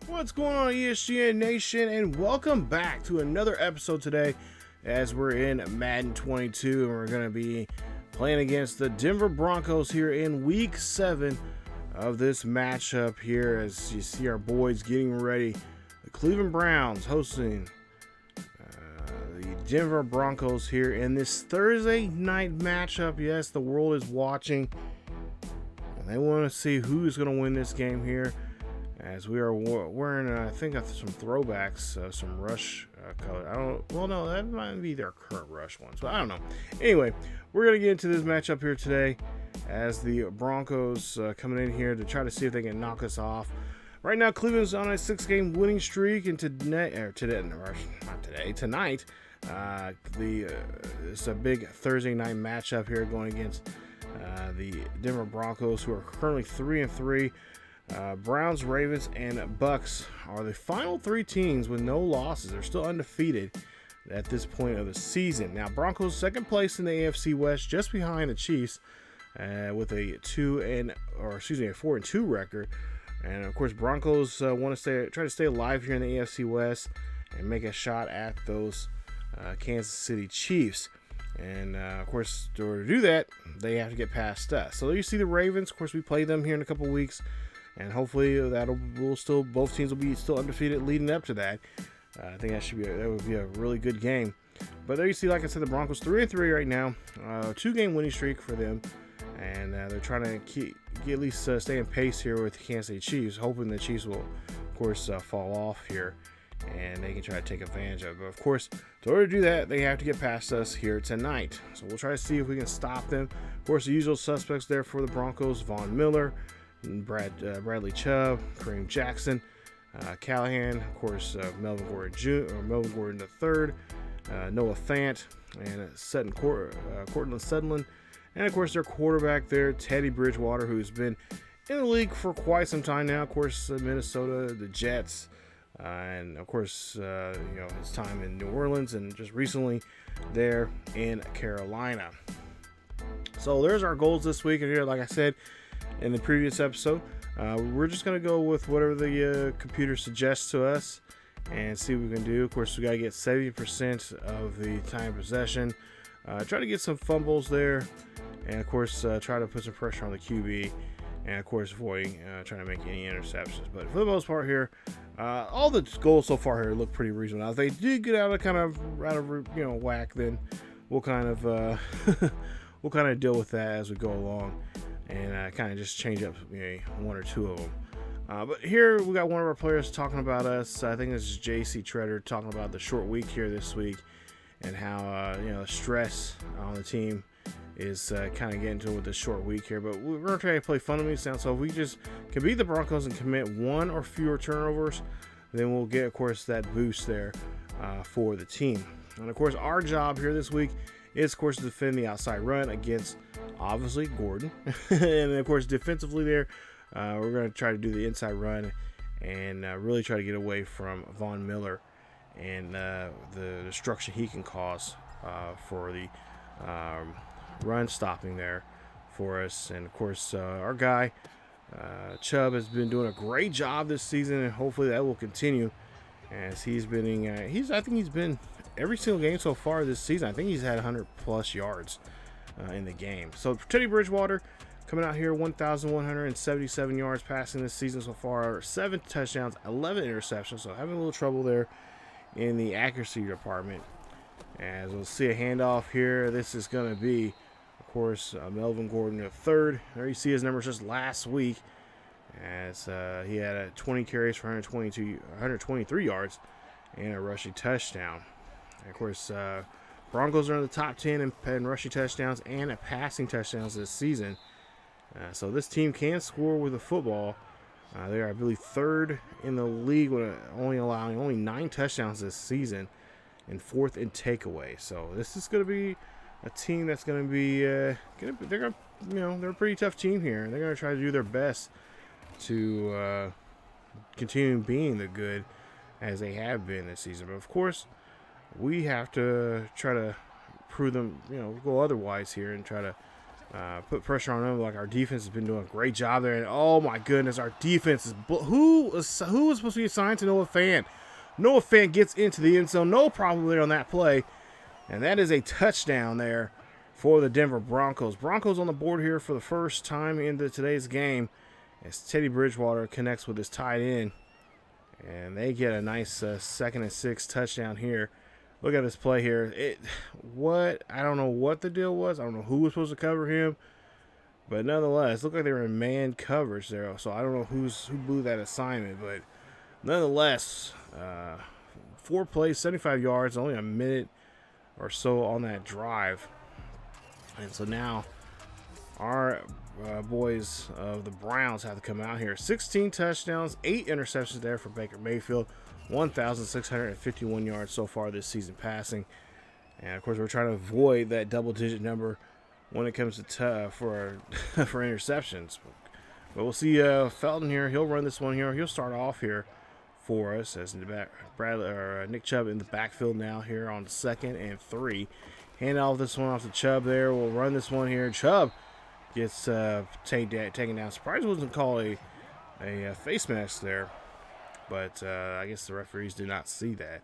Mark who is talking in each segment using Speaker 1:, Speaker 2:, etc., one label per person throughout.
Speaker 1: What's going on, ESGN Nation, and welcome back to another episode today as we're in Madden 22 and we're going to be playing against the Denver Broncos here in week 7 of this matchup here. As you see our boys getting ready, the Cleveland Browns hosting the Denver Broncos here in this Thursday night matchup. Yes, the world is watching and they want to see who's going to win this game here. As we are wearing, I think, some throwbacks, some Rush color. No, that might be their current Rush ones, but I don't know. Anyway, we're going to get into this matchup here today as the Broncos coming in here to try to see if they can knock us off. Right now, Cleveland's on a 6-game winning streak, and tonight, it's a big Thursday night matchup here going against the Denver Broncos, who are currently 3-3. Browns, Ravens, and Bucks are the final 3 teams with no losses. They're still undefeated at this point of the season. Now, Broncos second place in the AFC West, just behind the Chiefs, with a 4-2 record. And of course, Broncos want to try to stay alive here in the AFC West and make a shot at those Kansas City Chiefs. And of course, in order to do that, they have to get past us. So you see the Ravens. Of course, we play them here in a couple weeks. And hopefully both teams will be still undefeated leading up to that. I think that would be a really good game. But there you see, like I said, the Broncos 3-3 right now, 2-game winning streak for them, and they're trying to at least stay in pace here with the Kansas City Chiefs, hoping the Chiefs will, of course, fall off here, and they can try to take advantage of it. But of course, in order to do that, they have to get past us here tonight. So we'll try to see if we can stop them. Of course, the usual suspects there for the Broncos: Von Miller, Bradley Chubb, Kareem Jackson, Callahan, of course, Melvin Gordon III, Noah Fant, and Cortland Sutherland, and of course their quarterback there, Teddy Bridgewater, who's been in the league for quite some time now. Of course, Minnesota, the Jets, and of course, his time in New Orleans, and just recently there in Carolina. So there's our goals this week, and here, like I said in the previous episode, we're just going to go with whatever the computer suggests to us and see what we can do. Of course, we got to get 70% of the time possession, try to get some fumbles there, and of course try to put some pressure on the QB, and of course avoiding trying to make any interceptions. But for the most part here, all the goals so far here look pretty reasonable. Now if they do get out of whack, then we'll kind of deal with that as we go along, and kind of just change up one or two of them. But here we got one of our players talking about us. I think this is JC Treader talking about the short week here this week, and how the stress on the team is kind of getting to it with this short week here. But we're going to try to play fundamentals now. So if we just can beat the Broncos and commit one or fewer turnovers, then we'll get, of course, that boost there for the team. And of course, our job here this week is, of course, to defend the outside run against, obviously, Gordon. And of course, defensively there, we're going to try to do the inside run and really try to get away from Von Miller and the destruction he can cause for the run stopping there for us. And of course, our guy Chubb has been doing a great job this season, and hopefully that will continue as he's been I think he's been every single game so far this season. I think he's had 100 plus yards in the game. So Teddy Bridgewater coming out here, 1,177 yards passing this season so far, 7 touchdowns, 11 interceptions. So having a little trouble there in the accuracy department. As we'll see a handoff here, this is going to be, of course, Melvin Gordon III. There you see his numbers just last week, as he had 20 carries for 123 yards and a rushing touchdown. And of course, Broncos are in the top 10 in rushing touchdowns and passing touchdowns this season. So this team can score with the football. They are, I believe, 3rd in the league with allowing only 9 touchdowns this season, and 4th in takeaway. So this is going to be a team that's going to be they're a pretty tough team here. They're going to try to do their best to continue being the good as they have been this season. But of course, we have to try to prove them, go otherwise here and try to put pressure on them. Like, our defense has been doing a great job there. And oh my goodness, our defense is who was supposed to be assigned to Noah Fan? Noah Fan gets into the end zone, no problem there on that play, and that is a touchdown there for the Denver Broncos. Broncos on the board here for the first time into today's game as Teddy Bridgewater connects with his tight end, and they get a nice 2nd and 6 touchdown here. Look at this play here. I don't know what the deal was. I don't know who was supposed to cover him, but nonetheless, looked like they were in man coverage there. So I don't know who blew that assignment, but nonetheless, 4 plays, 75 yards, only a minute or so on that drive. And so now our boys of the Browns have to come out here. 16 touchdowns, 8 interceptions there for Baker Mayfield. 1,651 yards so far this season passing. And, of course, we're trying to avoid that double-digit number when it comes to for interceptions. But we'll see Felton here. He'll run this one here. He'll start off here for us as Nick Chubb in the backfield now here on 2nd and 3. Hand off this one off to Chubb there. We'll run this one here. Chubb gets taken down. Surprised it wasn't called a face mask there. But I guess the referees did not see that.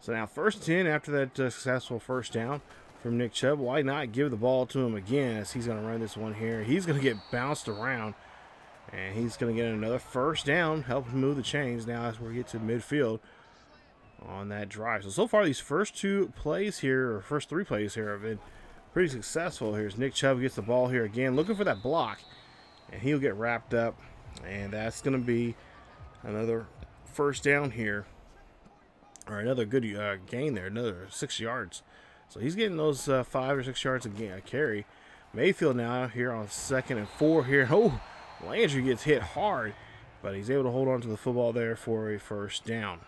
Speaker 1: So now 1st and 10 after that successful first down from Nick Chubb. Why not give the ball to him again as he's going to run this one here. He's going to get bounced around. And he's going to get another first down. Help him move the chains now as we get to midfield on that drive. So far these first 2 plays here, or first 3 plays here, have been pretty successful. Here's Nick Chubb gets the ball here again. Looking for that block. And he'll get wrapped up. And that's going to be another first down here, or another good gain there, another 6 yards. So he's getting those 5 or 6 yards a carry. Mayfield now here on 2nd and 4 here. Oh, Landry gets hit hard, but he's able to hold on to the football there for a first down.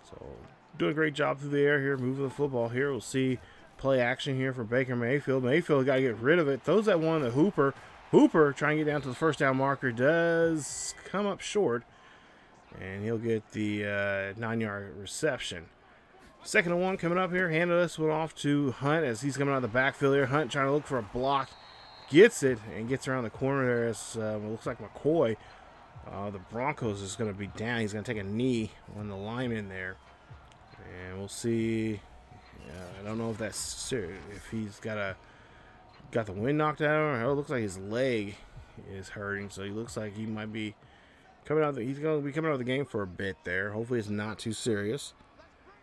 Speaker 1: So doing a great job through the air here, moving the football here. We'll see play action here for Baker Mayfield. Mayfield got to get rid of it. Throws that one to Hooper. Hooper trying to get down to the first down marker. Does come up short. And he'll get the 9-yard reception. 2nd and 1 coming up here. Handed this one off to Hunt as he's coming out of the backfield here. Hunt trying to look for a block. Gets it and gets around the corner there. As it looks like McCoy, the Broncos, is going to be down. He's going to take a knee on the lineman there. And we'll see. I don't know if that's if he's got the wind knocked out of him. Or it looks like his leg is hurting. So he looks like he might be he's going to be coming out of the game for a bit there. Hopefully it's not too serious.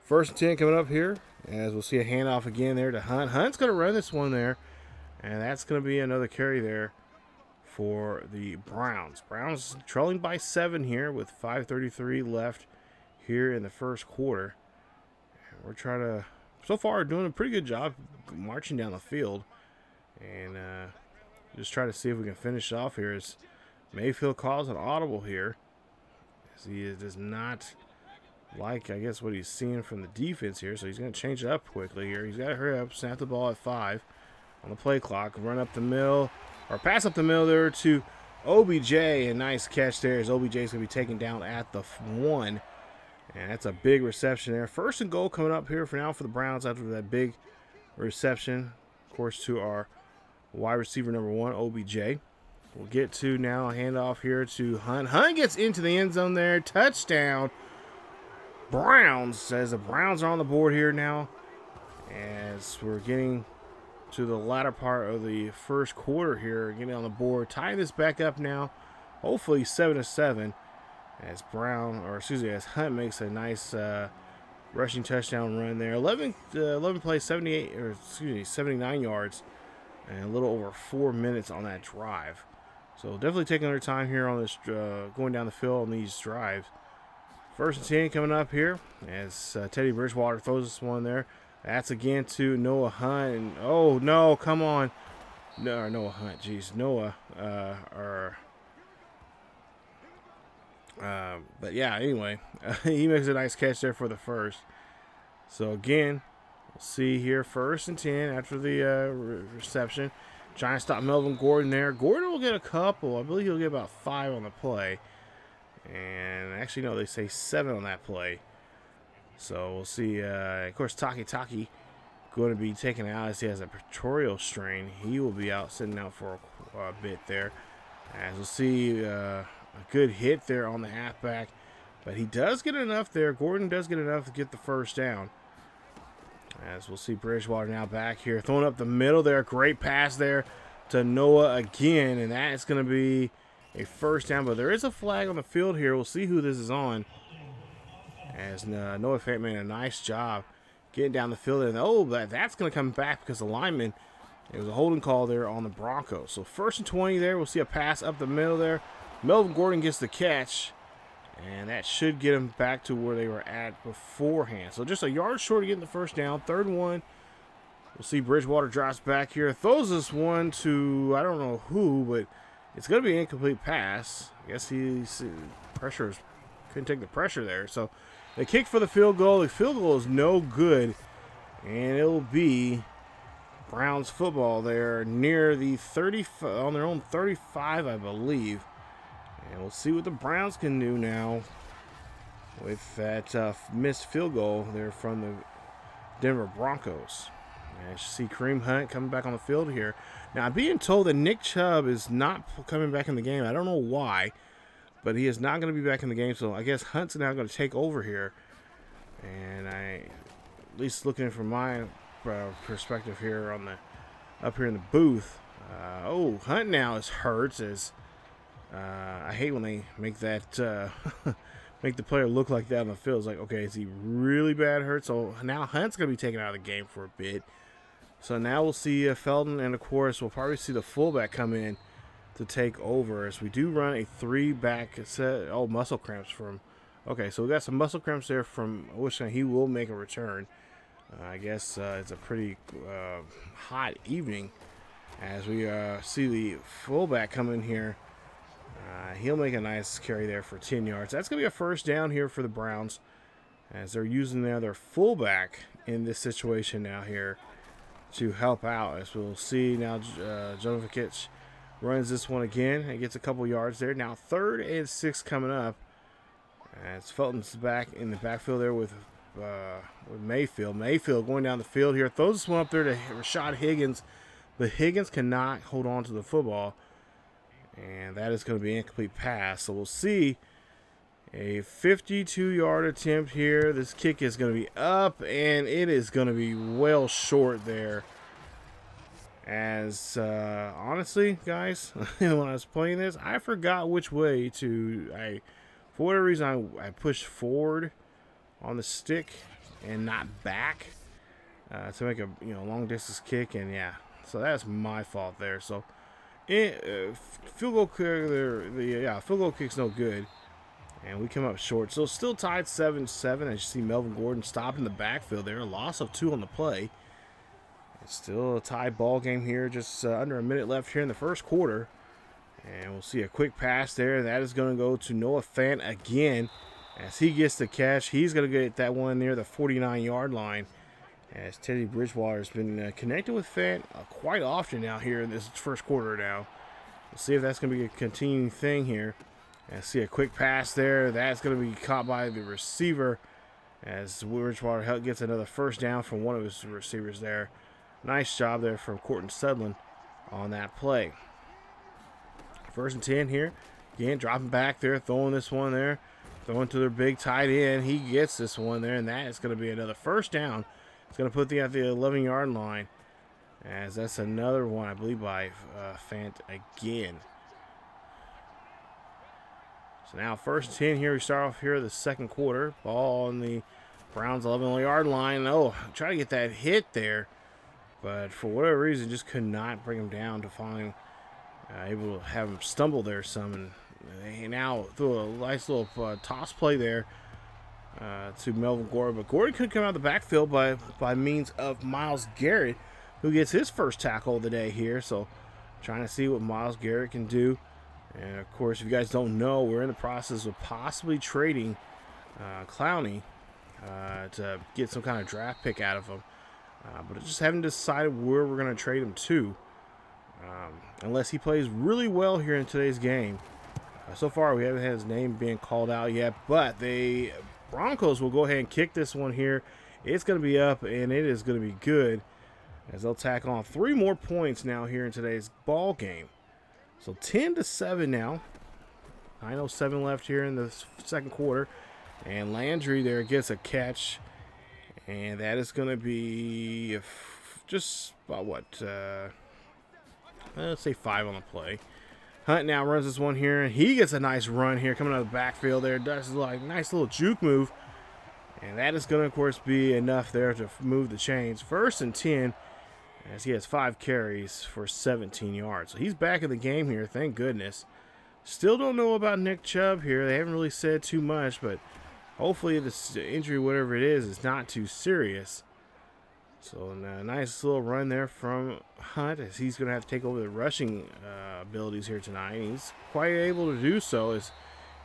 Speaker 1: 1st and 10 coming up here, as we'll see a handoff again there to Hunt. Hunt's going to run this one there, and that's going to be another carry there for the Browns. Browns trailing by 7 here with 5:33 left here in the first quarter. We're trying to, so far, doing a pretty good job marching down the field, and just try to see if we can finish off here. As Mayfield calls an audible here, as he does not like, I guess, what he's seeing from the defense here. So he's going to change it up quickly here. He's got to hurry up, snap the ball at 5 on the play clock, run up the middle, or pass up the middle there to OBJ. A nice catch there as OBJ is going to be taken down at the 1. And that's a big reception there. 1st and goal coming up here for now for the Browns after that big reception, of course, to our wide receiver number 1, OBJ. We'll get to now a handoff here to Hunt. Hunt gets into the end zone there. Touchdown. Browns, as the Browns are on the board here now, as we're getting to the latter part of the first quarter here, getting on the board, tying this back up now, hopefully 7-7, as as Hunt makes a nice rushing touchdown run there. 11 plays, 79 yards, and a little over 4 minutes on that drive. So definitely taking their time here on this going down the field on these drives. 1st and 10 coming up here as Teddy Bridgewater throws this one there. That's again to Noah Hunt. And, oh, no, come on. No, Noah Hunt, geez. Noah. But, yeah, anyway, he makes a nice catch there for the first. So, again, we'll see here 1st and 10 after the reception. Trying to stop Melvin Gordon there. Gordon will get a couple. I believe he'll get about 5 on the play. And actually, no, they say 7 on that play. So we'll see. Of course, Taki going to be taken out as he has a pectoral strain. He will be out, sitting out for a bit there. As we'll see a good hit there on the halfback. But he does get enough there. Gordon does get enough to get the first down. As we'll see Bridgewater now back here. Throwing up the middle there. Great pass there to Noah again. And that is going to be a first down. But there is a flag on the field here. We'll see who this is on. As Noah Fant made a nice job getting down the field. And that's going to come back because the lineman, it was a holding call there on the Broncos. So 1st and 20 there. We'll see a pass up the middle there. Melvin Gordon gets the catch. And that should get them back to where they were at beforehand. So just a yard short of getting the first down. 3rd and 1. We'll see Bridgewater drops back here. Throws this one to, I don't know who, but it's going to be an incomplete pass. I guess couldn't take the pressure there. So they kick for the field goal. The field goal is no good. And it'll be Browns football there near the 30, on their own 35, I believe. And we'll see what the Browns can do now with that missed field goal there from the Denver Broncos. And you see Kareem Hunt coming back on the field here. Now, I'm being told that Nick Chubb is not coming back in the game. I don't know why, but he is not going to be back in the game. So I guess Hunt's now going to take over here. And at least looking from my perspective here on up here in the booth. Hunt now is hurt as. I hate when they make that make the player look like that on the field. It's like, okay, is he really bad hurt? So now Hunt's going to be taken out of the game for a bit. So now we'll see Felton, and of course we'll probably see the fullback come in to take over as we do run a 3-back set. Oh, muscle cramps from. Okay, so we got some muscle cramps there from Wishing. He will make a return. I guess it's a pretty hot evening as we see the fullback come in here. He'll make a nice carry there for 10 yards. That's going to be a first down here for the Browns as they're using their fullback in this situation now here to help out. As we'll see now, Jonovic runs this one again and gets a couple yards there. Now 3rd and 6 coming up as Felton's back in the backfield there with Mayfield. Mayfield going down the field here. Throws this one up there to Rashad Higgins, but Higgins cannot hold on to the football. And that is going to be an incomplete pass. So we'll see a 52-yard attempt here. This kick is going to be up, and it is going to be well short there. As, honestly, guys, when I was playing this, I forgot which way to, for whatever reason, I pushed forward on the stick and not back to make a, long-distance kick. And, yeah, so that's my fault there. So, field goal kick's no good, and we come up short. So still tied 7-7. As you see Melvin Gordon stopping the backfield there, a loss of 2 on the play. It's still a tied ball game here, just under a minute left here in the first quarter. And we'll see a quick pass there. That is going to go to Noah Fant again as he gets the catch. He's going to get that one near the 49-yard line. As Teddy Bridgewater has been connected with Fant quite often now here in this first quarter now. We'll see if that's going to be a continuing thing here. And see a quick pass there. That's going to be caught by the receiver as Bridgewater gets another first down from one of his receivers there. Nice job there from Corton Sudlin on that play. 1st and 10 here. Again, dropping back there, throwing this one there. Throwing to their big tight end. He gets this one there, and that is going to be another first down. It's going to put at the 11-yard line, as that's another one, I believe, by Fant again. So now 1st and 10 here. We start off here the second quarter. Ball on the Browns' 11-yard line. Try to get that hit there, but for whatever reason, just could not bring him down to finally able to have him stumble there some. And they now threw a nice little toss play there to Melvin Gordon, but Gordon could come out of the backfield by means of Myles Garrett, who gets his first tackle of the day here. So trying to see what Myles Garrett can do. And of course, if you guys don't know, we're in the process of possibly trading Clowney to get some kind of draft pick out of him, but I just haven't decided where we're going to trade him to, unless he plays really well here in today's game. So far, we haven't had his name being called out yet, but the Broncos will go ahead and kick this one here It's going to be up, and it is going to be good, as they'll tack on 3 more points now here in today's ball game. So 10-7 now. 9:07 left here in the second quarter. And Landry there gets a catch. And that is going to be just about what? Let's say 5 on the play. Hunt now runs this one here. And he gets a nice run here coming out of the backfield there. Does like nice little juke move. And that is going to, of course, be enough there to move the chains. 1st and 10. As he has 5 carries for 17 yards. So he's back in the game here, thank goodness. Still don't know about Nick Chubb here. They haven't really said too much, but hopefully this injury, whatever it is not too serious. So a nice little run there from Hunt, as he's going to have to take over the rushing abilities here tonight. He's quite able to do so, as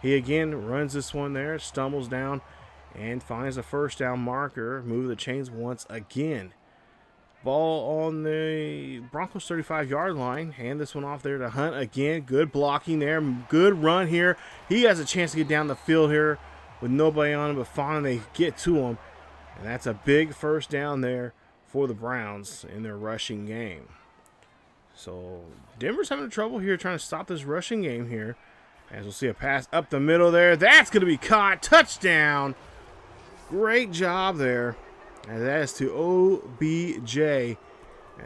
Speaker 1: he again runs this one there, stumbles down, and finds a 1st down marker. Move the chains once again. Ball on the Broncos 35-yard line. Hand this one off there to Hunt again. Good blocking there. Good run here. He has a chance to get down the field here with nobody on him, but finally they get to him. And that's a big 1st down there for the Browns in their rushing game. So Denver's having trouble here trying to stop this rushing game here. As we'll see a pass up the middle there. That's going to be caught. Touchdown. Great job there. And that is to OBJ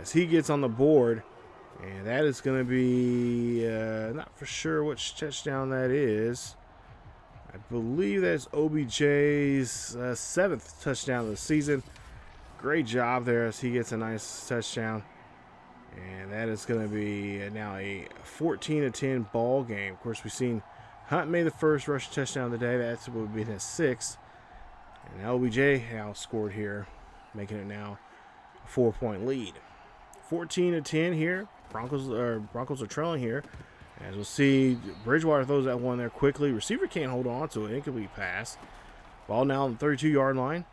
Speaker 1: as he gets on the board. And that is going to be, not for sure which touchdown that is. I believe that's OBJ's 7th touchdown of the season. Great job there as he gets a nice touchdown. And that is going to be now a 14-10 ball game. Of course, we've seen Hunt made the first rushing touchdown of the day. That's what would be his 6th. And LBJ now scored here, making it now a 4-point lead. 14-10 here. Broncos are trailing here. As we'll see, Bridgewater throws that one there quickly. Receiver can't hold on to it. Incomplete pass. Ball now on the 32-yard line.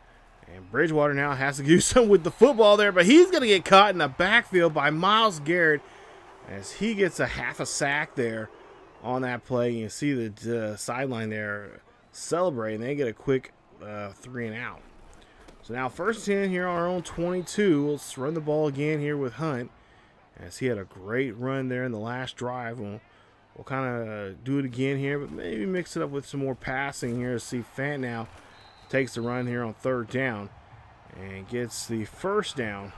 Speaker 1: And Bridgewater now has to do something with the football there, but he's going to get caught in the backfield by Myles Garrett as he gets a half a sack there on that play. You can see the sideline there celebrating. They get a quick 3 and out. So now 1st and 10 here on our own 22. Let's run the ball again here with Hunt, as he had a great run there in the last drive. We'll kind of do it again here, but maybe mix it up with some more passing here to see Fant now takes the run here on 3rd down and gets the 1st down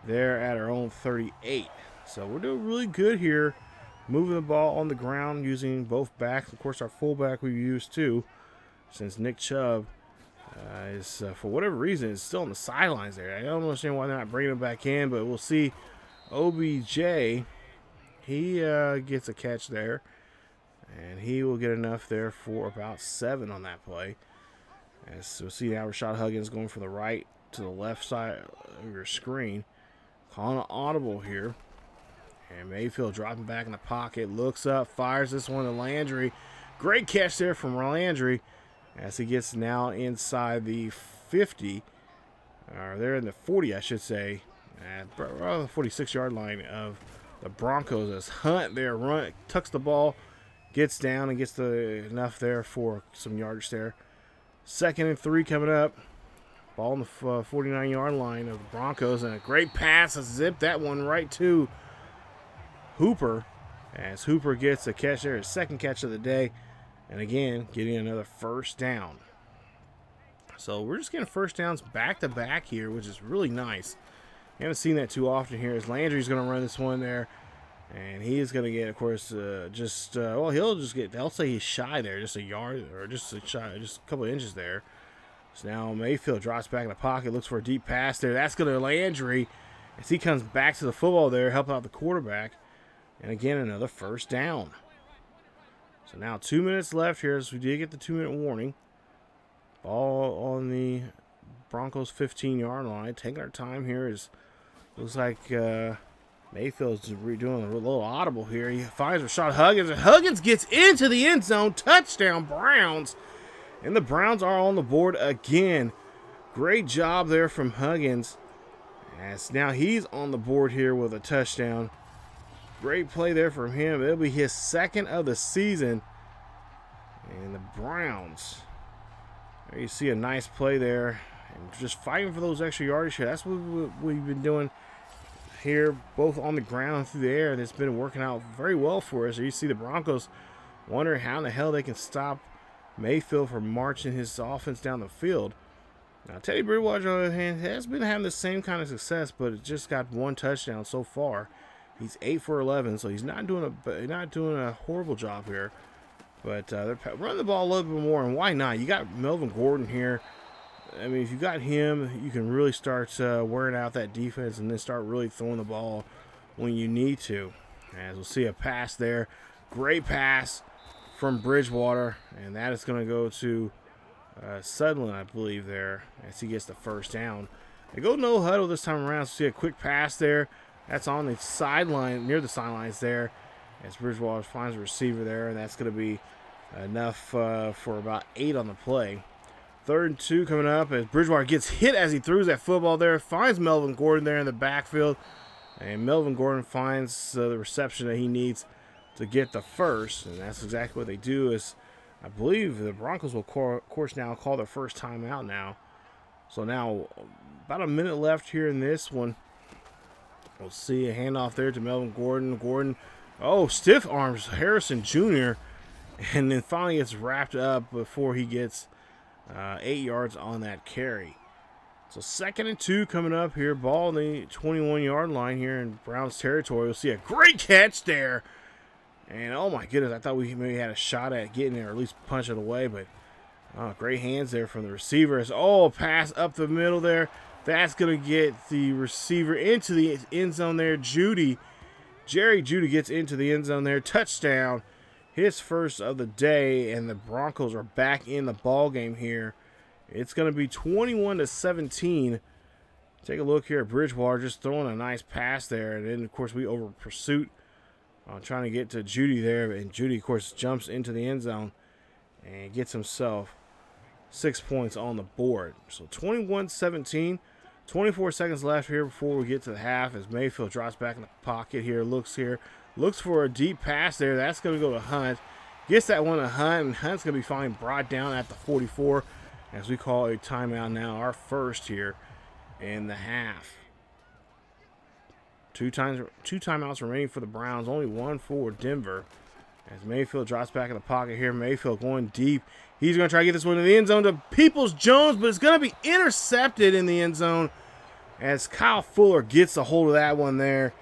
Speaker 1: there at our own 38. So we're doing really good here, moving the ball on the ground using both backs. Of course, our fullback we used too, since Nick Chubb is, for whatever reason, is still on the sidelines there. I don't understand why they're not bringing him back in, but we'll see. OBJ, he gets a catch there, and he will get enough there for about 7 on that play. As we'll see now, Rashad Huggins going from the right to the left side of your screen. Calling an audible here. And Mayfield dropping back in the pocket. Looks up, fires this one to Landry. Great catch there from Landry as he gets now inside the 50. Or they're in the 40, I should say. At the 46-yard line of the Broncos as Hunt there tucks the ball, gets down and gets enough there for some yards there. 2nd and 3 coming up. Ball on the 49-yard line of the Broncos, and a great pass. Zip that one right to Hooper, as Hooper gets a catch there, his 2nd catch of the day, and again getting another 1st down. So we're just getting 1st downs back to back here, which is really nice. I haven't seen that too often here, as Landry's going to run this one there, and he is going to get, of course, they'll say he's shy there, just a yard or just a couple of inches there. So now Mayfield drops back in the pocket, looks for a deep pass there. That's going to Landry as he comes back to the football there, help out the quarterback. And again, another 1st down. So now 2 minutes left here, as we did get the 2-minute warning. Ball on the Broncos 15-yard line. Taking our time here. Looks like Mayfield's doing a little audible here. He finds Rashad Huggins, and Huggins gets into the end zone. Touchdown, Browns. And the Browns are on the board again. Great job there from Huggins, as now he's on the board here with a touchdown. Great play there from him. It'll be his 2nd of the season. And the Browns, there you see a nice play there and just fighting for those extra yardage here. That's what we've been doing here, both on the ground and through the air, and it's been working out very well for us. You see the Broncos wondering how in the hell they can stop Mayfield from marching his offense down the field. Now, Teddy Bridgewater, on the other hand, has been having the same kind of success, but it just got one touchdown so far. He's 8 for 11, so he's not doing a horrible job here. But they're running the ball a little bit more, and why not? You got Melvin Gordon here. I mean, if you got him, you can really start wearing out that defense and then start really throwing the ball when you need to. As we'll see a pass there. Great pass from Bridgewater, and that is going to go to Sutherland, I believe, there, as he gets the first down. They go no huddle this time around, so see a quick pass there. That's on the sideline, near the sidelines there, as Bridgewater finds a receiver there, and that's going to be enough for about 8 on the play. 3rd and 2 coming up as Bridgewater gets hit as he throws that football there, finds Melvin Gordon there in the backfield, and Melvin Gordon finds the reception that he needs to get the first, and that's exactly what they do. Is I believe the Broncos will, of course, now call their first timeout now. So now about a minute left here in this one. We'll see a handoff there to Melvin Gordon. Gordon, stiff arms Harrison Jr., and then finally gets wrapped up before he gets 8 yards on that carry. So 2nd and 2 coming up here. Ball on the 21-yard line here in Browns territory. We'll see a great catch there. And oh my goodness, I thought we maybe had a shot at getting there, or at least punch it away. But great hands there from the receivers. Pass up the middle there. That's going to get the receiver into the end zone there. Jerry Jeudy gets into the end zone there. Touchdown. His first of the day, and the Broncos are back in the ball game here. It's going to be 21-17. Take a look here at Bridgewater just throwing a nice pass there, and then of course we over pursuit trying to get to Jeudy there, and Jeudy of course jumps into the end zone and gets himself 6 points on the board. So 21-17. 24 seconds left here before we get to the half as Mayfield drops back in the pocket here, looks for a deep pass there. That's going to go to Hunt. Gets that one to Hunt, and Hunt's going to be finally brought down at the 44 as we call a timeout now, our first here in the half. Two timeouts remaining for the Browns, only one for Denver. As Mayfield drops back in the pocket here, Mayfield going deep. He's going to try to get this one in the end zone to Peoples-Jones, but it's going to be intercepted in the end zone as Kyle Fuller gets a hold of that one there.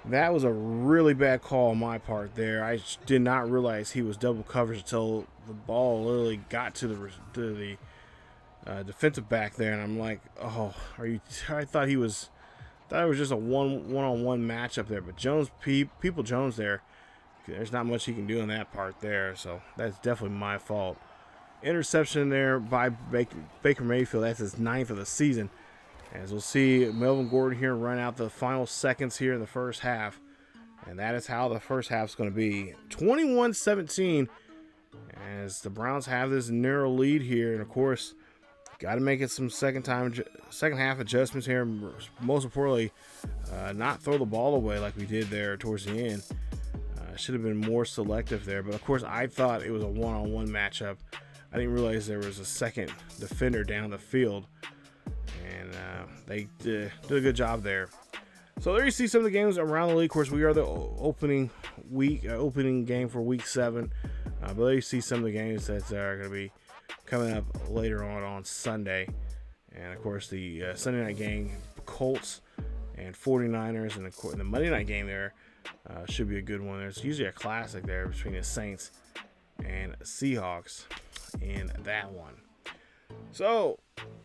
Speaker 1: That was a really bad call on my part there. I did not realize he was double coverage until the ball literally got to the defensive back there, and I'm like, oh, I thought it was just a one-on-one matchup there, but Peoples-Jones there, there's not much he can do in that part there, so that's definitely my fault. Interception there by Baker Mayfield. That's his 9th of the season. As we'll see Melvin Gordon here run out the final seconds here in the first half. And that is how the first half is going to be. 21-17 as the Browns have this narrow lead here. And, of course, got to make it some second half adjustments here. Most importantly, not throw the ball away like we did there towards the end. Should have been more selective there. But, of course, I thought it was a one-on-one matchup. I didn't realize there was a second defender down the field. And they did a good job there. So there you see some of the games around the league. Of course, we are the opening game for Week 7. But there you see some of the games that are going to be coming up later on Sunday. And, of course, the Sunday night game, Colts and 49ers. And the Monday night game there should be a good one. There's usually a classic there between the Saints and Seahawks in that one. So,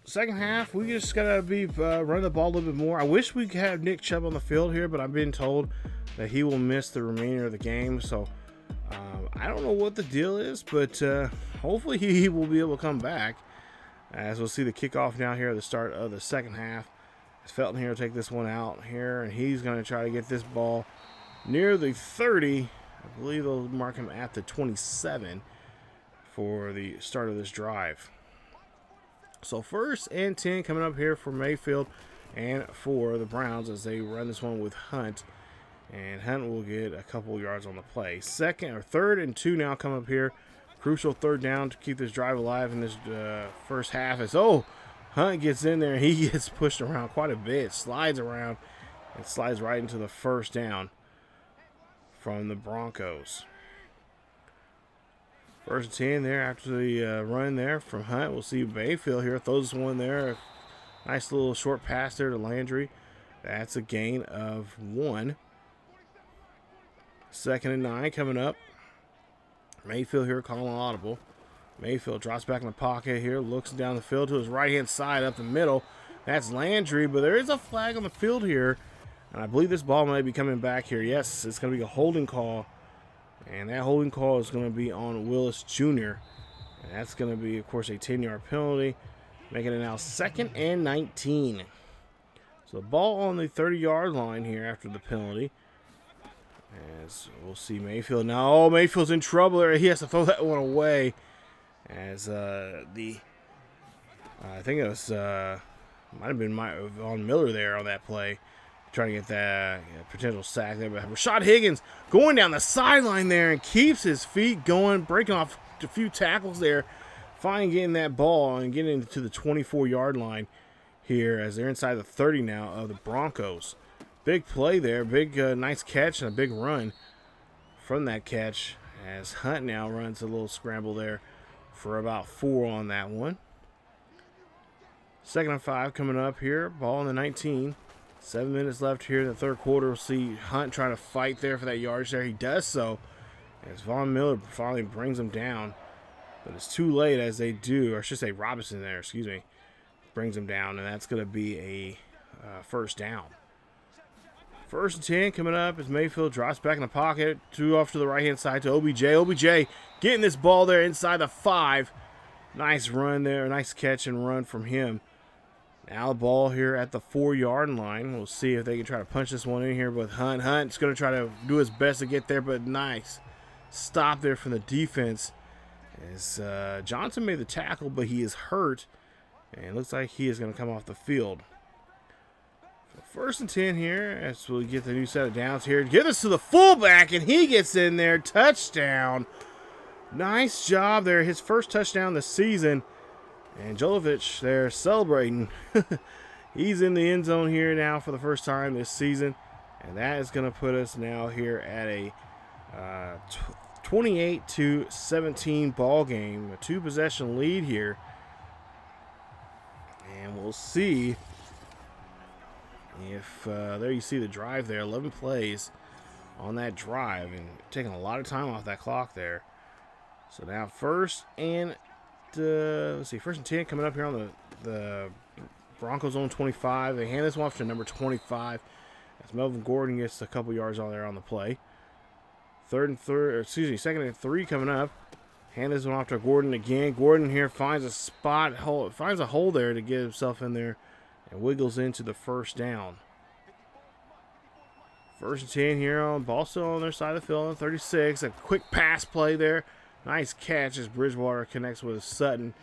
Speaker 1: second half, we just got to be running the ball a little bit more. I wish we could have Nick Chubb on the field here, but I've been told that he will miss the remainder of the game. So, I don't know what the deal is, but hopefully he will be able to come back. As we'll see the kickoff now here at the start of the second half. As Felton here will take this one out here, and he's going to try to get this ball near the 30. I believe they'll mark him at the 27 for the start of this drive. So 1st and 10 coming up here for Mayfield and for the Browns as they run this one with Hunt. And Hunt will get a couple yards on the play. 3rd and 2 now come up here. Crucial 3rd down to keep this drive alive in this first half. Hunt gets in there, and he gets pushed around quite a bit, slides around, and slides right into the first down from the Broncos. 1st and 10 there after the run there from Hunt. We'll see Mayfield here throws one there. Nice little short pass there to Landry. That's a gain of 1. 2nd and 9 coming up. Mayfield here calling audible. Mayfield drops back in the pocket here, looks down the field to his right-hand side up the middle. That's Landry, but there is a flag on the field here. And I believe this ball might be coming back here. Yes, it's going to be a holding call. And that holding call is going to be on Willis Jr. And that's going to be, of course, a 10-yard penalty, making it now 2nd and 19. So the ball on the 30-yard line here after the penalty. As we'll see Mayfield now. Oh, Mayfield's in trouble there. He has to throw that one away. As I think it was, might have been Von Miller there on that play, trying to get that potential sack there. But Rashad Higgins going down the sideline there and keeps his feet going, breaking off a few tackles there, finally getting that ball and getting into the 24-yard line here as they're inside the 30 now of the Broncos. Big play there, big nice catch and a big run from that catch as Hunt now runs a little scramble there for about 4 on that one. 2nd and 5 coming up here, ball on the 19. 7 minutes left here in the 3rd quarter. We'll see Hunt trying to fight there for that yardage there. He does so as Von Miller finally brings him down. But it's too late as they do, or I should say Robinson there, excuse me, brings him down, and that's going to be a 1st down. 1st and 10 coming up as Mayfield drops back in the pocket, 2 off to the right-hand side to OBJ. OBJ getting this ball there inside the 5. Nice run there, nice catch and run from him. Now the ball here at the 4-yard line. We'll see if they can try to punch this one in here with Hunt. Hunt's going to try to do his best to get there, but nice stop there from the defense. As Johnson made the tackle, but he is hurt, and it looks like he is going to come off the field. So 1st and 10 here as we get the new set of downs here. Give this to the fullback, and he gets in there. Touchdown. Nice job there. His first touchdown this season. And Jolovich there celebrating. He's in the end zone here now for the first time this season. And that is going to put us now here at a 28-17 ball game. A 2-possession lead here. And we'll see if there you see the drive there. 11 plays on that drive. And taking a lot of time off that clock there. So now 1st and let's see, 1st and 10 coming up here on the Broncos own 25. They hand this one off to number 25 as Melvin Gordon gets a couple yards on there on the play. 2nd and 3 coming up. Hand this one off to Gordon again. Gordon here finds a hole there to get himself in there and wiggles into the 1st down. 1st and 10 here on ball still on their side of the field on 36. A quick pass play there. Nice catch as Bridgewater connects with Sutton.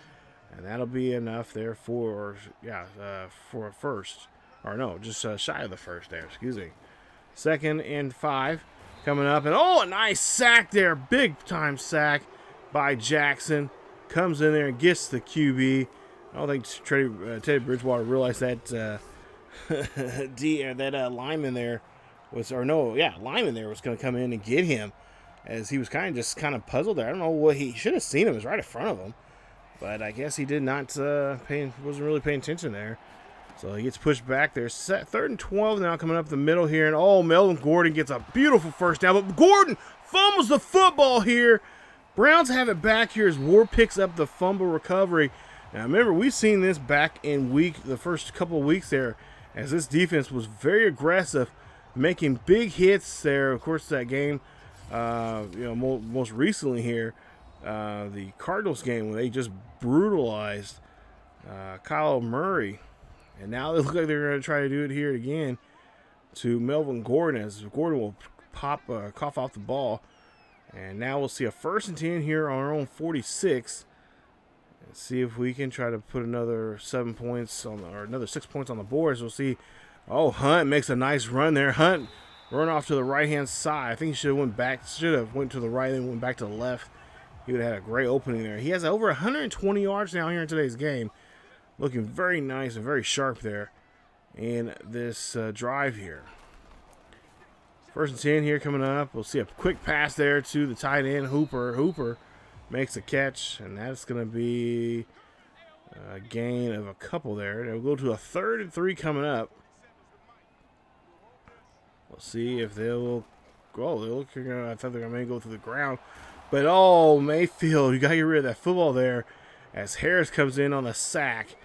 Speaker 1: And that'll be enough there for a first. Or no, just shy of the 1st there, excuse me. 2nd and 5 coming up. And a nice sack there. Big time sack by Jackson. Comes in there and gets the QB. I don't think Teddy Bridgewater realized that lineman there lineman there was going to come in and get him. As he was kind of puzzled there. I don't know what he should have seen him. It was right in front of him. But I guess he did not wasn't really paying attention there. So he gets pushed back there. 3rd and 12 now coming up the middle here. And Melvin Gordon gets a beautiful 1st down. But Gordon fumbles the football here. Browns have it back here as Ward picks up the fumble recovery. Now remember, we've seen this back in the first couple of weeks there. As this defense was very aggressive. Making big hits there. Of course, that game. Most recently here, the Cardinals game when they just brutalized Kyle Murray. And now they look like they're going to try to do it here again to Melvin Gordon as Gordon will cough off the ball. And now we'll see a 1st and 10 here on our own 46. And see if we can try to put another 7 points another 6 points on the board. So we'll see. Hunt makes a nice run there. Hunt run off to the right-hand side. I think he should have went to the right and went back to the left. He would have had a great opening there. He has over 120 yards now here in today's game. looking very nice and very sharp there in this drive here. 1st and 10 here coming up. We'll see a quick pass there to the tight end, Hooper. Hooper makes a catch, and that's going to be a gain of a couple there. They'll go to a 3rd and 3 coming up. We'll see if they'll go. I thought they were going to go through the ground. But, oh, Mayfield, you got to get rid of that football there as Harris comes in on the sack.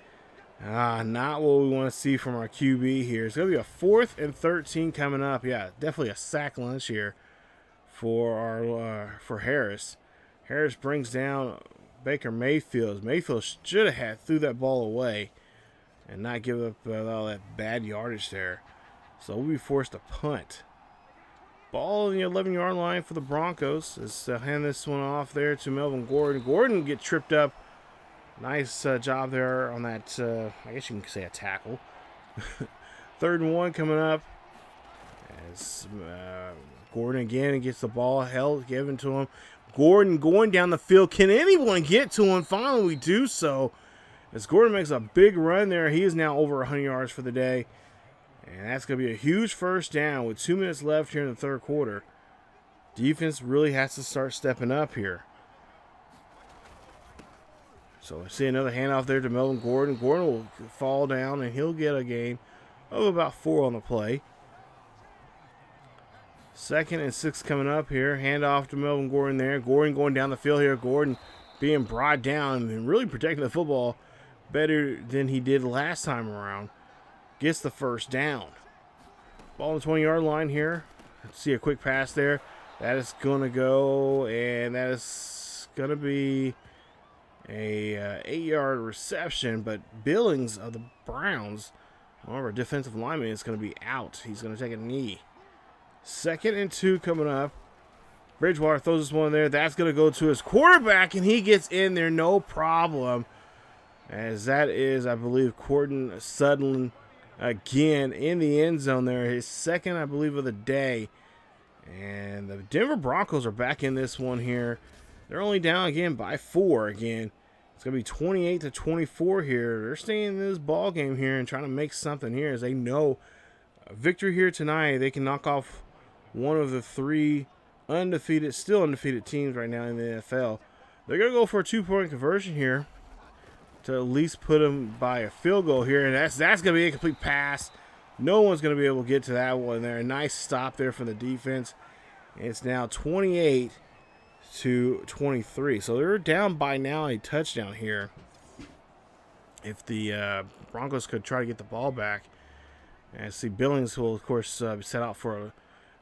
Speaker 1: Not what we want to see from our QB here. It's going to be a 4th and 13 coming up. Yeah, definitely a sack lunch here for Harris. Harris brings down Baker Mayfield. Mayfield should have threw that ball away and not give up all that bad yardage there. So we'll be forced to punt. Ball in the 11-yard line for the Broncos. Let's hand this one off there to Melvin Gordon. Gordon gets tripped up. Nice job there on that, I guess you can say a tackle. 3rd and 1 coming up. As Gordon again gets the ball given to him. Gordon going down the field. Can anyone get to him? Finally, we do so. As Gordon makes a big run there, he is now over 100 yards for the day. And that's going to be a huge first down with 2 minutes left here in the 3rd quarter. Defense really has to start stepping up here. So I see another handoff there to Melvin Gordon. Gordon will fall down, and he'll get a gain of about 4 on the play. 2nd and 6 coming up here. Handoff to Melvin Gordon there. Gordon going down the field here. Gordon being brought down and really protecting the football better than he did last time around. Gets the first down. Ball on the 20-yard line here. Let's see a quick pass there. That is going to go, and that is going to be a 8-yard reception, but Billings of the Browns, one of our defensive linemen, is going to be out. He's going to take a knee. 2nd and 2 coming up. Bridgewater throws this one there. That's going to go to his quarterback, and he gets in there no problem. As that is, I believe, Courtland Sutherland again in the end zone there. His 2nd, I believe, of the day. And the Denver Broncos are back in this one here. They're only down again by 4 again. It's going to be 28-24 here. They're staying in this ball game here and trying to make something here as they know a victory here tonight. They can knock off one of the 3 still undefeated teams right now in the NFL. They're going to go for a 2-point conversion here to at least put them by a field goal here. And that's going to be a complete pass. No one's going to be able to get to that one there. Nice stop there from the defense. It's now 28-23. So they're down by now a touchdown here. If the Broncos could try to get the ball back. And see Billings will, of course, set out for a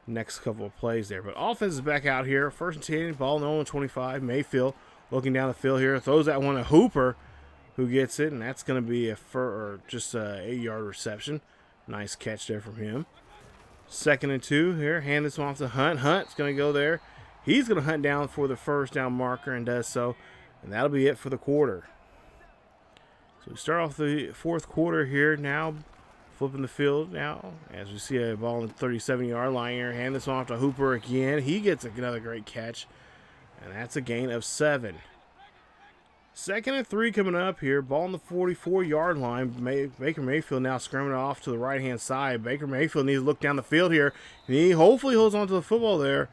Speaker 1: next couple of plays there. But offense is back out here. 1st and 10, ball no on 25. Mayfield looking down the field here. Throws that one to Hooper, who gets it. And that's going to be just a 8-yard reception. Nice catch there from him. 2nd and 2 here. Hand this one off to Hunt. Hunt's going to go there. He's going to hunt down for the first down marker and does so. And that'll be it for the quarter. So we start off the 4th quarter here now. Flipping the field now as we see a ball on the 37-yard line here. Hand this one off to Hooper again. He gets another great catch. And that's a gain of 7. 2nd and 3 coming up here. Ball on the 44-yard line. Baker Mayfield now scrambling off to the right-hand side. Baker Mayfield needs to look down the field here. And he hopefully holds on to the football there.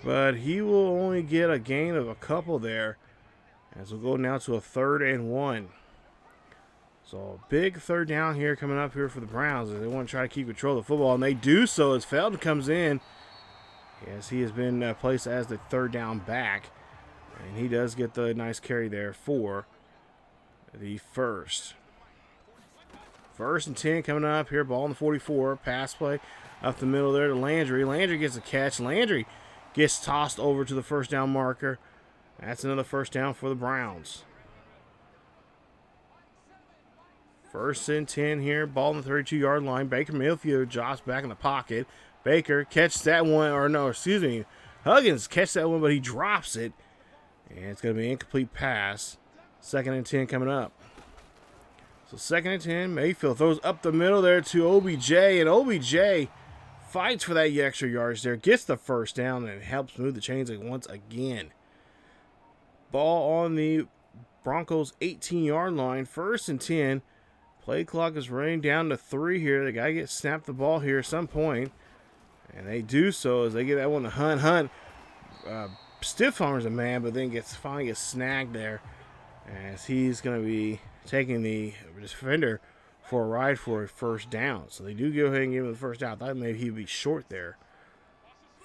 Speaker 1: But he will only get a gain of a couple there. As we'll go now to a 3rd and 1. So big 3rd down here coming up here for the Browns. As they want to try to keep control of the football. And they do so as Felton comes in. Yes, he has been placed as the 3rd down back. And he does get the nice carry there for the first. 1st and 10 coming up here. Ball on the 44. Pass play up the middle there to Landry. Landry gets a catch. Landry gets tossed over to the first down marker. That's another first down for the Browns. 1st and 10 here. Ball on the 32-yard line. Baker Mayfield drops back in the pocket. Baker catches that one. Huggins catches that one, but he drops it. And it's going to be an incomplete pass. 2nd and 10 coming up. So 2nd and 10. Mayfield throws up the middle there to OBJ. And OBJ fights for that extra yards there. Gets the first down and helps move the chains once again. Ball on the Broncos 18-yard line. 1st and 10. Play clock is running down to 3 here. They got to get snapped the ball here at some point. And they do so as they get that one to Hunt. Hunt stiff arms a man, but then finally gets snagged there as he's going to be taking the defender for a ride for a 1st down. So they do go ahead and give him the 1st down. I thought maybe he'd be short there.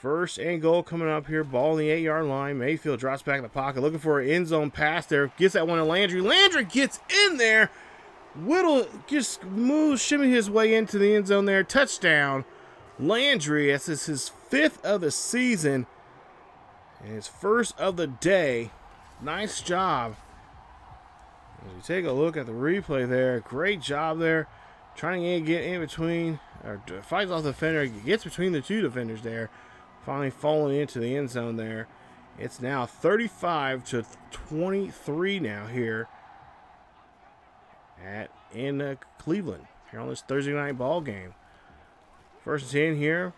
Speaker 1: 1st and goal coming up here. Ball on the 8-yard line. Mayfield drops back in the pocket, looking for an end zone pass there. Gets that one to Landry. Landry gets in there. Whittle just moves, shimmy his way into the end zone there. Touchdown. Landry, this is his 5th of the season and his 1st of the day. Nice job. As you take a look at the replay there, great job there. Trying to get in between, or fights off the defender, gets between the 2 defenders there. Finally falling into the end zone there. It's now 35-23 now here in Cleveland here on this Thursday night ball game. 1st and 10 here,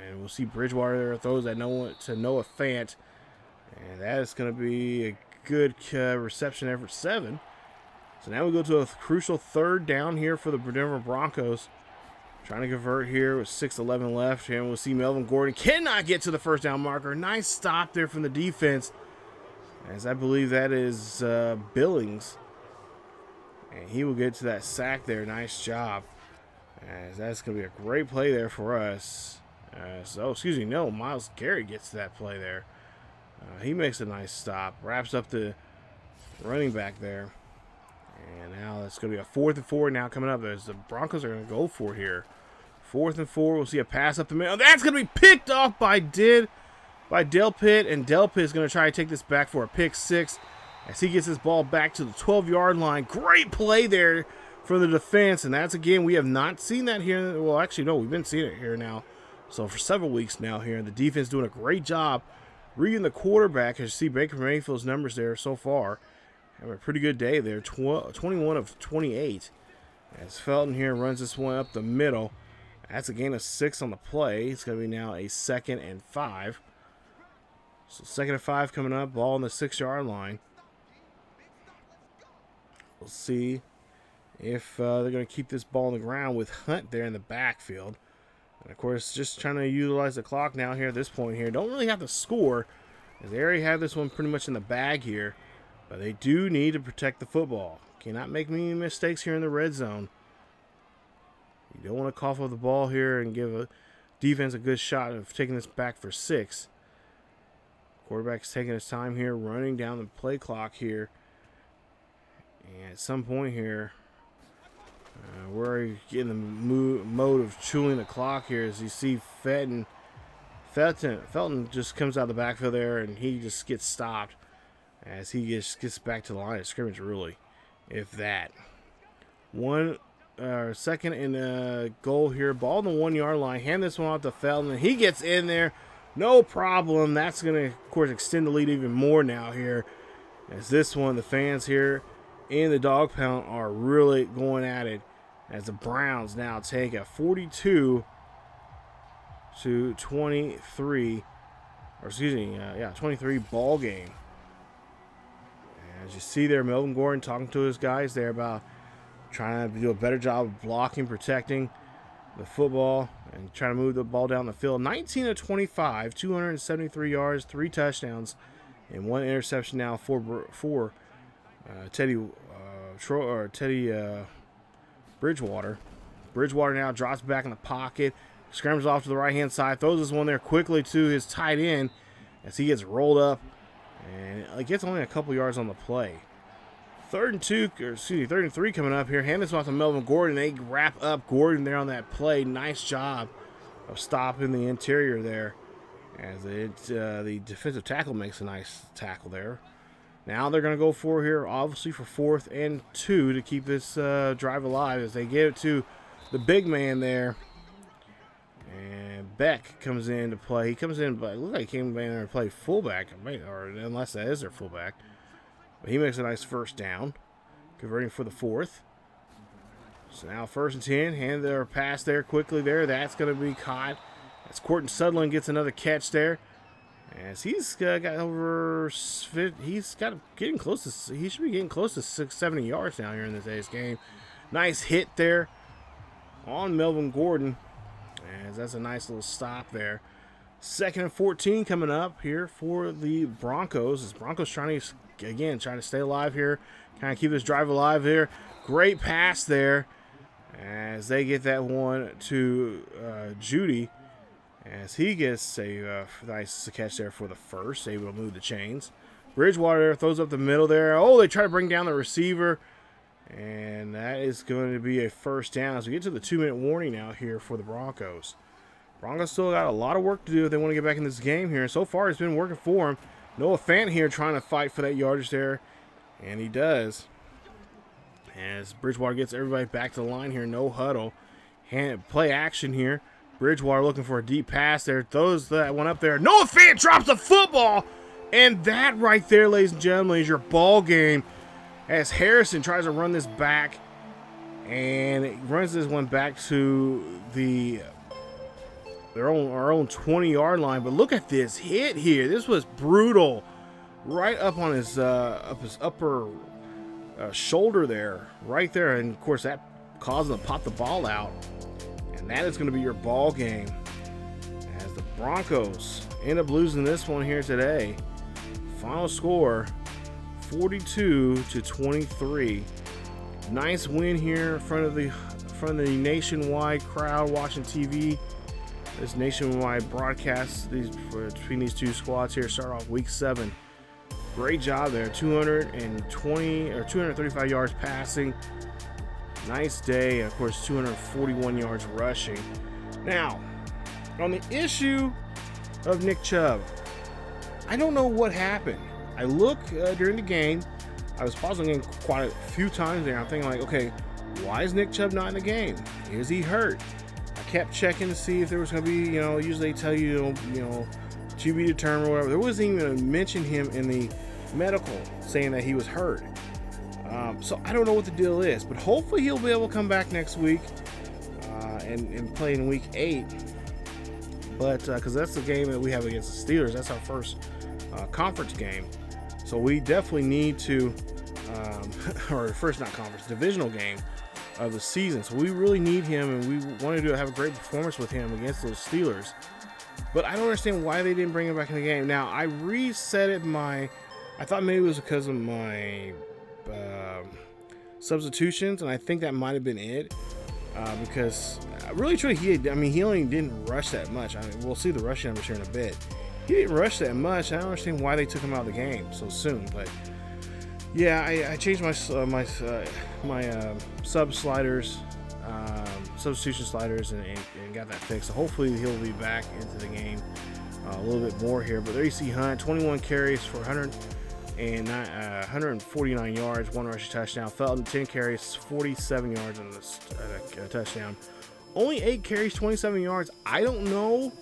Speaker 1: and we'll see Bridgewater there throws that Noah Fant, and that is going to be a good reception there for 7. So now we go to a crucial 3rd down here for the Denver Broncos. Trying to convert here with 6:11 left. And we'll see Melvin Gordon cannot get to the 1st down marker. Nice stop there from the defense, as I believe that is Billings. And he will get to that sack there. Nice job. As that's going to be a great play there for us. Miles Garrett gets to that play there. He makes a nice stop. Wraps up the running back there. And now it's going to be a 4th and 4 now coming up as the Broncos are going to go for it here. 4th and 4. We'll see a pass up the middle. That's going to be picked off by Delpit. And Delpit is going to try to take this back for a pick 6 as he gets this ball back to the 12-yard line. Great play there for the defense. And that's, again, we have not seen that here. Well, actually, no, we've been seeing it here now. So for several weeks now here. The defense doing a great job reading the quarterback. As you see Baker Mayfield's numbers there so far. Having a pretty good day there, 21 of 28. As Felton here runs this one up the middle. That's a gain of 6 on the play. It's going to be now a 2nd and 5. So 2nd and 5 coming up. Ball on the 6-yard line. We'll see if they're going to keep this ball on the ground with Hunt there in the backfield. And, of course, just trying to utilize the clock now here at this point here. Don't really have to score, as they already have this one pretty much in the bag here. But they do need to protect the football. Cannot make any mistakes here in the red zone. You don't want to cough up the ball here and give a defense a good shot of taking this back for 6. Quarterback's taking his time here, running down the play clock here. And at some point here, we're getting the mode of chewing the clock here as you see Felton just comes out of the backfield there and he just gets stopped. As he gets back to the line of scrimmage, really, if that. 2nd and goal here. Ball on the 1-yard line. Hand this one off to Felton. He gets in there. No problem. That's going to, of course, extend the lead even more now here. As this one, the fans here in the dog pound are really going at it. As the Browns now take a 42-23, 23 ball game. As you see there, Melvin Gordon talking to his guys there about trying to do a better job of blocking, protecting the football, and trying to move the ball down the field. 19 of 25, 273 yards, 3 touchdowns, and 1 interception now for Teddy Bridgewater. Bridgewater now drops back in the pocket, scrambles off to the right-hand side, throws this one there quickly to his tight end as he gets rolled up. And it gets only a couple yards on the play. 3rd and 3 coming up here. Hand this off to Melvin Gordon. They wrap up Gordon there on that play. Nice job of stopping the interior there. As the defensive tackle makes a nice tackle there. Now they're going to go for here, obviously for 4th and 2 to keep this drive alive as they get it to the big man there. And Beck comes in to play. He comes in, but it looks like he came in there and played fullback, or unless that is their fullback. But he makes a nice 1st down, converting for the 4th. So now 1st and 10, hand their pass there quickly there. That's going to be caught. As Courtney Sutherland gets another catch there. As he's got over, he's got getting close to, he should be getting close to 670 yards now here in this game. Nice hit there on Melvin Gordon, as that's a nice little stop there. 2nd and 14 coming up here for the Broncos. As Broncos trying to stay alive here, kind of keep this drive alive here. Great pass there as they get that one to Judy, as he gets a nice catch there for the first, able to move the chains. Bridgewater throws up the middle there. Oh, they try to bring down the receiver, and that is going to be a first down as we get to the 2-minute warning now here for the Broncos. Broncos still got a lot of work to do if they want to get back in this game here. So far, it's been working for them. Noah Fant here trying to fight for that yardage there, and he does. As Bridgewater gets everybody back to the line here, no huddle. Play action here. Bridgewater looking for a deep pass there. Throws that one up there. Noah Fant drops the football. And that right there, ladies and gentlemen, is your ball game. As Harrison tries to run this back. And it runs this one back to our own 20-yard line. But look at this hit here. This was brutal. Right up on his upper shoulder there. Right there. And, of course, that caused him to pop the ball out. And that is going to be your ball game. As the Broncos end up losing this one here today. Final score, 42-23. Nice win here in front of the nationwide crowd watching TV. This nationwide broadcast between these two squads here start off week 7. Great job there. 235 yards passing. Nice day. And of course, 241 yards rushing. Now, on the issue of Nick Chubb, I don't know what happened. I look during the game. I was pausing the game quite a few times there. I'm thinking like, okay, why is Nick Chubb not in the game? Is he hurt? I kept checking to see if there was going to be, usually they tell you, to be determined or whatever. There wasn't even a mention him in the medical saying that he was hurt. So I don't know what the deal is, but hopefully he'll be able to come back next week and play in week 8. But because that's the game that we have against the Steelers. That's our first conference game. So we definitely need to, or first not conference, divisional game of the season. So we really need him, and we wanted to have a great performance with him against those Steelers. But I don't understand why they didn't bring him back in the game. Now, I reset it I thought maybe it was because of my substitutions, and I think that might have been it. Because really, truly, he only didn't rush that much. We'll see the rushing numbers here in a bit. He didn't rush that much. I don't understand why they took him out of the game so soon. But yeah, I changed my sub sliders, substitution sliders, and got that fixed. So hopefully he'll be back into the game a little bit more here. But there you see Hunt, 21 carries for 149 yards, 1 rushing touchdown. Felton, 10 carries, 47 yards on this touchdown. Only 8 carries, 27 yards. I don't know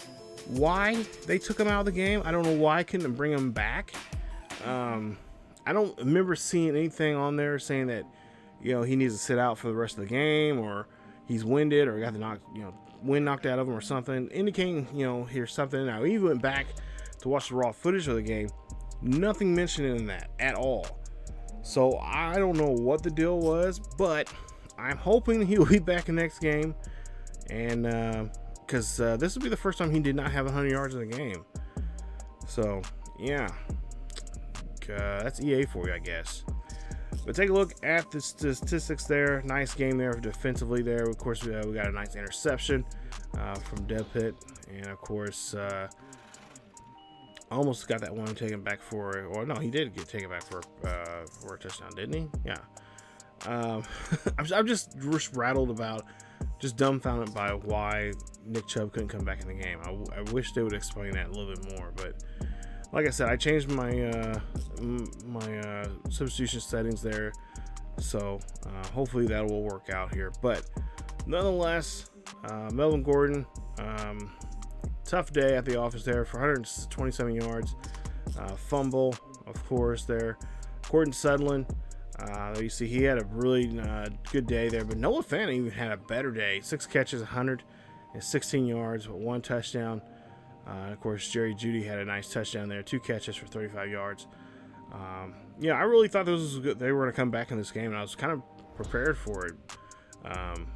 Speaker 1: why they took him out of the game. I don't know why I couldn't bring him back. I don't remember seeing anything on there saying that, he needs to sit out for the rest of the game, or he's winded, or got the wind knocked out of him or something, indicating, here's something. Now, we went back to watch the raw footage of the game. Nothing mentioned in that at all. So I don't know what the deal was, but I'm hoping he will be back in the next game. And because this will be the first time he did not have 100 yards in the game. So yeah, that's EA for you, I guess. But take a look at the statistics there. Nice game there defensively there. Of course, we got a nice interception from Deadpit, and of course almost got that one taken back for, or no, he did get taken back for a touchdown, didn't he? Yeah. I'm just rattled about, just dumbfounded by why Nick Chubb couldn't come back in the game. I wish they would explain that a little bit more, but like I said, I changed my substitution settings there, so hopefully that will work out here. But nonetheless, Melvin Gordon, tough day at the office there for 127 yards, fumble, of course, there. Gordon Sutherland, you see he had a really good day there, but Noah Fant even had a better day. 6 catches, 116 yards, 1 touchdown. And of course, Jerry Jeudy had a nice touchdown there, 2 catches for 35 yards. Yeah, I really thought this was good. They were going to come back in this game, and I was kind of prepared for it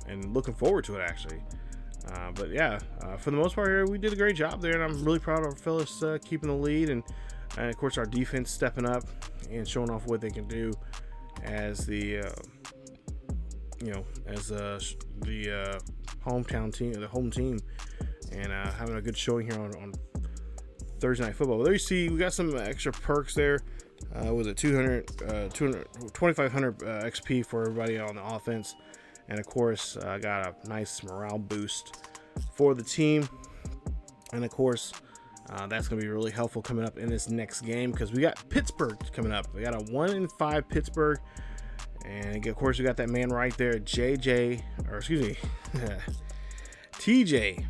Speaker 1: and looking forward to it, actually. But yeah, for the most part here, we did a great job there, and I'm really proud of our fellas keeping the lead, and of course our defense stepping up and showing off what they can do as the hometown team, the home team, and having a good showing here on Thursday Night Football. But there you see, we got some extra perks there. Was it 2,500 XP for everybody on the offense, and of course got a nice morale boost for the team, and of course that's going to be really helpful coming up in this next game, because we got Pittsburgh coming up. We got a 1-5 Pittsburgh, and of course we got that man right there, TJ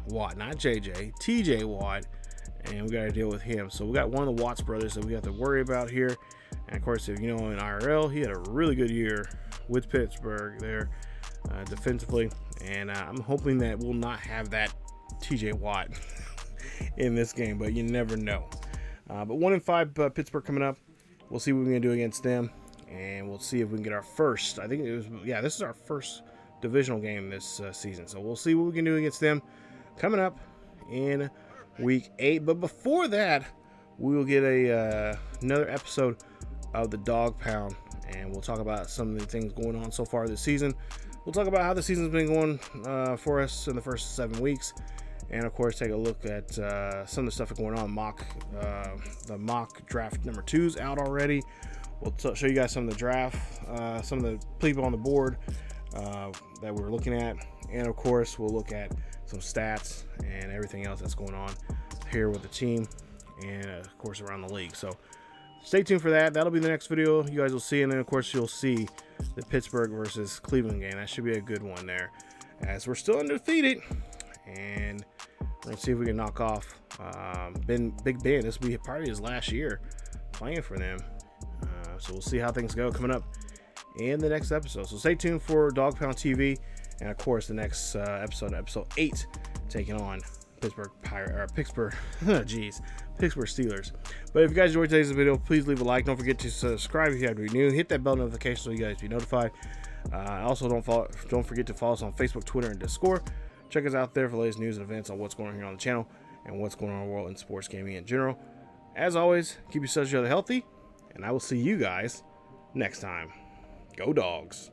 Speaker 1: Watt, not JJ, TJ Watt, and we got to deal with him. So we got one of the Watts brothers that we have to worry about here. And of course, if you know, in IRL, he had a really good year with Pittsburgh there defensively, and I'm hoping that we'll not have that TJ Watt in this game, but you never know. But 1-5 Pittsburgh coming up. We'll see what we're gonna do against them, and we'll see if we can get our first. I think this is our first divisional game this season, so we'll see what we can do against them coming up in week 8. But before that, we will get another episode of the Dog Pound, and we'll talk about some of the things going on so far this season. We'll talk about how the season's been going for us in the first 7 weeks, and of course take a look at some of the stuff going on. The mock draft number 2's out already. We'll show you guys some of the draft, some of the people on the board that we're looking at, and of course we'll look at some stats and everything else that's going on here with the team, and of course around the league. So stay tuned for that. That'll be the next video you guys will see, and then of course you'll see the Pittsburgh versus Cleveland game. That should be a good one there, as we're still undefeated, and we're gonna see if we can knock off Big Ben. This will be probably his last year playing for them, so we'll see how things go coming up in the next episode. So stay tuned for Dog Pound TV, and of course the next episode 8, taking on Pittsburgh Steelers. But if you guys enjoyed today's video, please leave a like. Don't forget to subscribe if you have to be new. Hit that bell notification so you guys be notified. Also, don't forget to follow us on Facebook, Twitter, and Discord. Check us out there for the latest news and events on what's going on here on the channel and what's going on in the world in sports gaming in general. As always, keep yourselves healthy, and I will see you guys next time. Go Dogs.